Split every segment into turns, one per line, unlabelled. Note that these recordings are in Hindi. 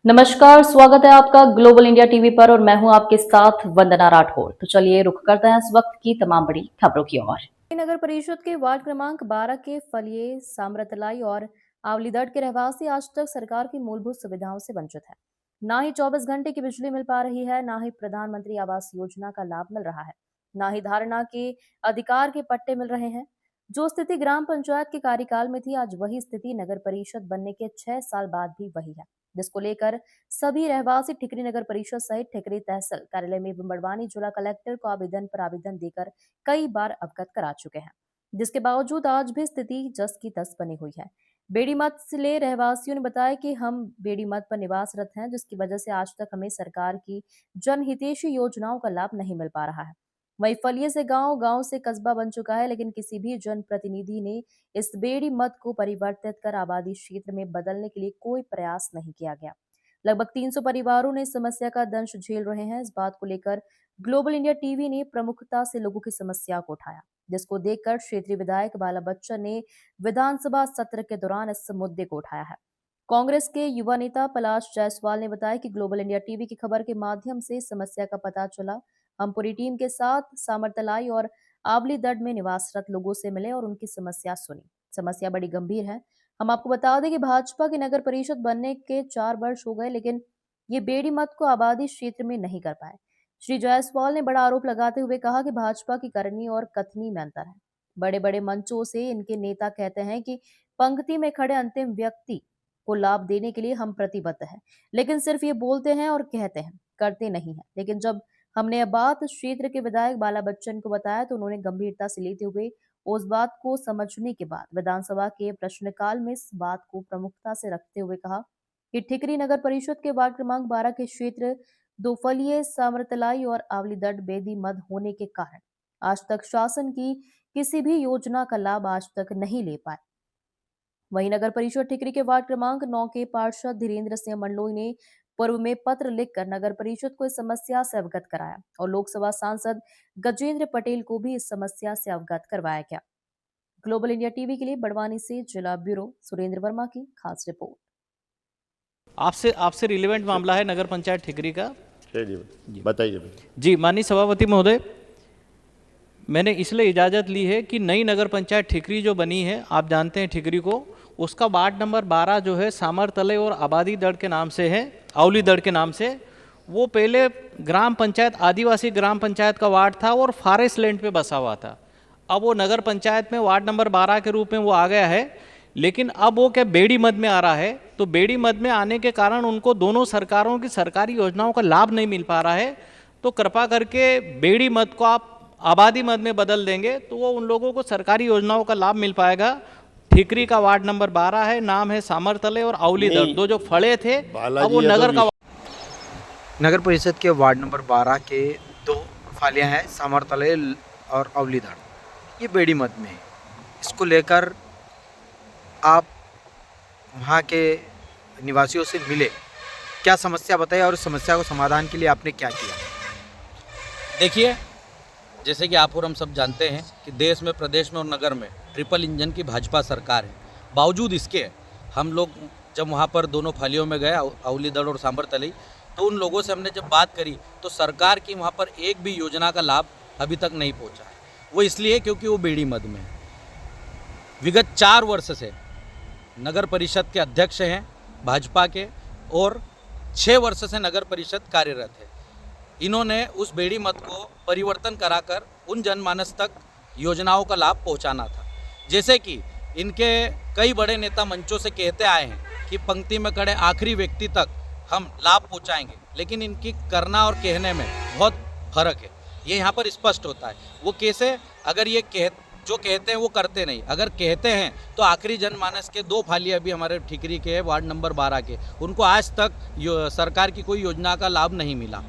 नमस्कार, स्वागत है आपका ग्लोबल इंडिया टीवी पर और मैं हूं आपके साथ वंदना राठौर। तो चलिए रुख करते हैं इस वक्त की तमाम बड़ी खबरों की ओर। नगर परिषद के वार्ड क्रमांक 12 के फलिये, सामरतलाई और आवलीदड़ के रहवासी आज तक सरकार की मूलभूत सुविधाओं से वंचित है। ना ही 24 घंटे की बिजली मिल पा रही है, ना ही प्रधानमंत्री आवास योजना का लाभ मिल रहा है, ना ही धारणा के अधिकार के पट्टे मिल रहे हैं। जो स्थिति ग्राम पंचायत के कार्यकाल में थी, आज वही स्थिति नगर परिषद बनने के 6 साल बाद भी वही है, जिसको लेकर सभी रहवासी ठिकरी नगर परिषद सहित ठिकरी तहसील कार्यालय में बड़वानी जिला कलेक्टर को आवेदन पर आवेदन देकर कई बार अवगत करा चुके हैं, जिसके बावजूद आज भी स्थिति जस की तस बनी हुई है। बेड़ी मत से रहवासियों ने बताया कि हम बेड़ी मत पर निवासरत हैं, जिसकी वजह से आज तक हमें सरकार की जनहितैषी योजनाओं का लाभ नहीं मिल पा रहा है। वही फलिये से गांव, गांव से कस्बा बन चुका है, लेकिन किसी भी जनप्रतिनिधि ने इस बेड़ी मत को परिवर्तित कर आबादी क्षेत्र में बदलने के लिए कोई प्रयास नहीं किया गया। लगभग 300 परिवारों ने इस समस्या का दंश झेल रहे हैं। इस बात को लेकर ग्लोबल इंडिया टीवी ने प्रमुखता से लोगों की समस्या को उठाया, जिसको देखकर क्षेत्रीय विधायक बाला बच्चन ने विधानसभा सत्र के दौरान इस मुद्दे को उठाया है। कांग्रेस के युवा नेता पलाश जायसवाल ने बताया कि ग्लोबल इंडिया टीवी की खबर के माध्यम से इस समस्या का पता चला। हम पूरी टीम के साथ सामरतलाई और आवलीदड़ में निवासरत लोगों से मिले और उनकी समस्या सुनी। समस्या बड़ी गंभीर है। हम आपको बता दें कि भाजपा की नगर परिषद बनने के 4 वर्ष हो गए, लेकिन ये बेड़ी मत को आबादी क्षेत्र में नहीं कर पाए। श्री जायसवाल ने बड़ा आरोप लगाते हुए कहा कि भाजपा की करनी और कथनी में अंतर है। बड़े बड़े मंचों से इनके नेता कहते हैं कि पंक्ति में खड़े अंतिम व्यक्ति को लाभ देने के लिए हम प्रतिबद्ध हैं, लेकिन सिर्फ ये बोलते हैं और कहते हैं, करते नहीं है। लेकिन जब हमने यह बात क्षेत्र के विधायक बाला बच्चन को बताया तो उन्होंने गंभीरता से लेते हुए उस बात को समझने के बाद विधानसभा के प्रश्नकाल में इस बात को प्रमुखता से रखते हुए कहा कि ठिकरी नगर परिषद के वार्ड क्रमांक 12 के क्षेत्र दोफलिये, सामरतलाई और आवलीदड़ बेदी मद होने के कारण आज तक शासन की किसी भी योजना का लाभ आज तक नहीं ले पाए। वहीं नगर परिषद ठिकरी के वार्ड क्रमांक 9 के पार्षद धीरेन्द्र सिंह मंडलोई ने पूर्व में पत्र लिखकर नगर परिषद को इस समस्या से अवगत कराया और लोकसभा सांसद गजेंद्र पटेल को भी इस समस्या से अवगत करवाया गया। ग्लोबल इंडिया टीवी के लिए बड़वानी से जिला ब्यूरो सुरेंद्र वर्मा की खास रिपोर्ट।
आपसे आपसे रिलेवेंट मामला है नगर पंचायत ठिकरी का।
जी बताइए।
जी माननीय सभापति महोदय, मैंने इसलिए इजाज़त ली है कि नई नगर पंचायत ठिकरी जो बनी है, आप जानते हैं ठिकरी को, उसका वार्ड नंबर 12 जो है सामरतले और आबादी दड़ के नाम से है, अवली दड़ के नाम से। वो पहले ग्राम पंचायत, आदिवासी ग्राम पंचायत का वार्ड था और फॉरेस्ट लैंड पे बसा हुआ था। अब वो नगर पंचायत में वार्ड नंबर 12 के रूप में वो आ गया है, लेकिन अब वो क्या बेड़ी मद में आ रहा है। तो बेड़ी मद में आने के कारण उनको दोनों सरकारों की सरकारी योजनाओं का लाभ नहीं मिल पा रहा है। तो कृपा करके बेड़ी मद को आप आबादी मद में बदल देंगे तो वो उन लोगों को सरकारी योजनाओं का लाभ मिल पाएगा। ठिकरी का वार्ड नंबर 12 है, नाम है सामरतले और अवलीदड़, दो जो फड़े थे अब वो नगर का।
नगर परिषद के वार्ड नंबर 12 के 2 फालियाँ हैं, सामरतले और अवलीदड़, ये बेड़ी मद में है। इसको लेकर आप वहाँ के निवासियों से मिले, क्या समस्या बताइए और समस्या को समाधान के लिए आपने क्या किया?
देखिए, जैसे कि आप और हम सब जानते हैं कि देश में, प्रदेश में और नगर में ट्रिपल इंजन की भाजपा सरकार है। बावजूद इसके हम लोग जब वहाँ पर दोनों फालियों में गए, अवलीदड़ और सामरतली, तो उन लोगों से हमने जब बात करी तो सरकार की वहाँ पर एक भी योजना का लाभ अभी तक नहीं पहुँचा है। वो इसलिए क्योंकि वो बेड़ी मद में है। विगत 4 वर्ष से नगर परिषद के अध्यक्ष हैं भाजपा के और 6 वर्ष से नगर परिषद कार्यरत है। इन्होंने उस बेड़ी मत को परिवर्तन कराकर उन जनमानस तक योजनाओं का लाभ पहुंचाना था। जैसे कि इनके कई बड़े नेता मंचों से कहते आए हैं कि पंक्ति में खड़े आखिरी व्यक्ति तक हम लाभ पहुंचाएंगे, लेकिन इनकी करना और कहने में बहुत फर्क है। ये यहाँ पर स्पष्ट होता है। वो कैसे? अगर ये जो कहते हैं वो करते नहीं। अगर कहते हैं तो आखिरी जनमानस के 2 फालिया भी हमारे ठिकरी के हैं, वार्ड नंबर 12 के, उनको आज तक सरकार की कोई योजना का लाभ नहीं मिला।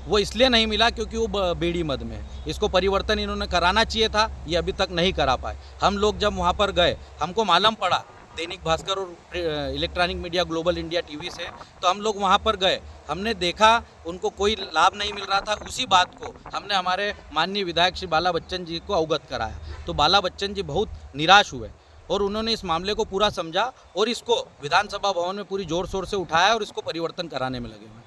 वो इसलिए नहीं मिला क्योंकि वो बेड़ी मद में है। इसको परिवर्तन इन्होंने कराना चाहिए था, ये अभी तक नहीं करा पाए। हम लोग जब वहाँ पर गए, हमको मालूम पड़ा दैनिक भास्कर और electronic media global India TV से, तो हम लोग वहाँ पर गए, हमने देखा उनको कोई लाभ नहीं मिल रहा था। उसी बात को हमने हमारे माननीय विधायक श्री बाला बच्चन जी को अवगत कराया, तो बाला बच्चन जी बहुत निराश हुए और उन्होंने इस मामले को पूरा समझा और इसको विधानसभा भवन में पूरी जोर शोर से उठाया और इसको परिवर्तन कराने में लगे हुए हैं।